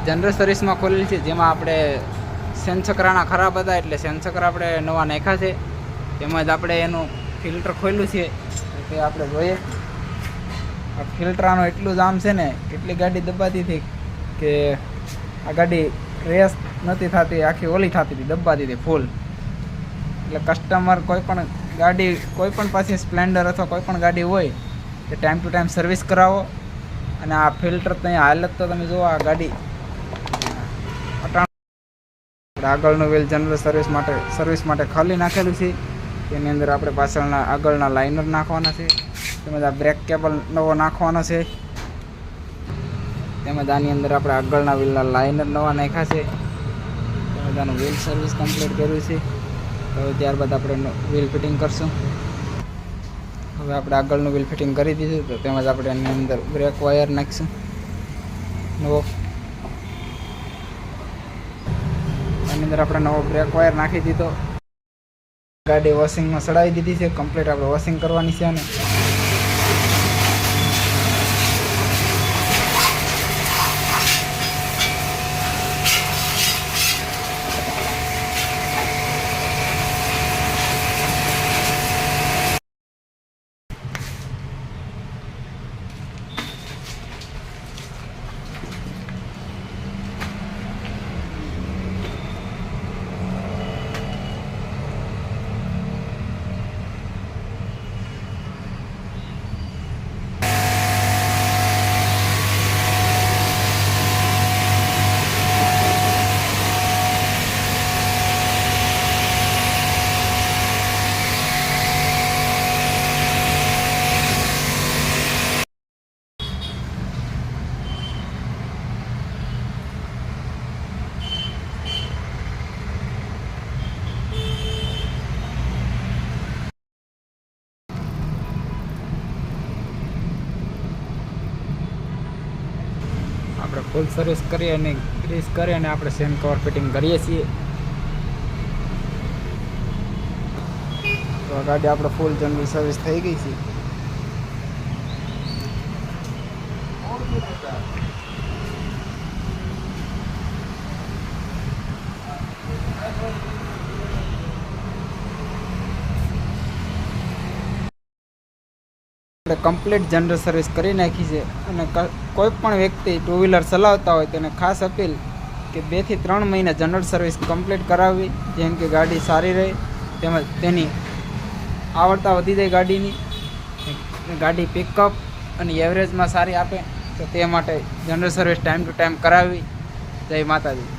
General સર્વિસમાં ખોલેલ છે, જેમાં આપણે સેન્સકરાના ખરાબ હતા એટલે સેન્સકરા આપણે નવા નાખ્યા છે. તેમજ આપણે એનું ફિલ્ટર ખોલ્યું છે તે આપણે જોઈએ. આ ફિલ્ટરાનું એટલું જામ છે ને, એટલી ગાડી દબાતી હતી કે આ ગાડી રેસ નથી થતી, આખી ઓલી થતી હતી, દબાતી હતી ફૂલ. એટલે કસ્ટમર કોઈ પણ પાસે સ્પ્લેન્ડર અથવા કોઈ પણ ગાડી હોય તે ટાઈમ ટુ ટાઈમ સર્વિસ કરાવો. અને આ ફિલ્ટર ત્યાં હાલત તો તમે જુઓ. આ ગાડી આગળનું વ્હીલ જનરલ સર્વિસ માટે ખાલી નાખેલું છે. તેની અંદર આપણે પાછળના આગળના લાઇનર નાખવાના છે. તેમજ આ બ્રેક કેબલ નવો નાખવાનો છે. તેમજ આની અંદર આપણે આગળના વ્હીલના લાઇનર નવા નાખ્યા છે. તેમજ આનું વ્હીલ સર્વિસ કમ્પ્લીટ કર્યું છે. તો ત્યારબાદ આપણે વ્હીલ ફિટિંગ કરશું. હવે આપણે આગળનું વ્હીલ ફિટિંગ કરી દીધું, તો તેમજ આપણે એની અંદર બ્રેક વાયર નાખીશું નવો. એની અંદર આપણે નવો બ્રેક વાયર નાખી દીધો. ગાડી વોશિંગમાં ચડાવી દીધી છે. કમ્પ્લીટ આપણે વોશિંગ કરવાની છે. અને આપણે ફૂલ સર્વિસ કરી અને ગ્રીસ કરી અને આપણે સેન કવર ફિટિંગ કરીએ છીએ. તો આ ગાડી આપણે ફૂલ જનરલ સર્વિસ થઈ ગઈ છે. કમ્પ્લીટ જનરલ સર્વિસ કરી નાખી છે. અને કોઈ પણ વ્યક્તિ ટુ વ્હીલર ચલાવતા હોય તેને ખાસ અપીલ કે 2 થી 3 મહિના જનરલ સર્વિસ કમ્પ્લીટ કરાવવી, જેમ કે ગાડી સારી રહે. તેમજ તેની આવડતા વધી જાય ગાડીની, ગાડી પિકઅપ અને એવરેજમાં સારી આપે. તો તે માટે general service time to time કરાવવી. જય માતાજી.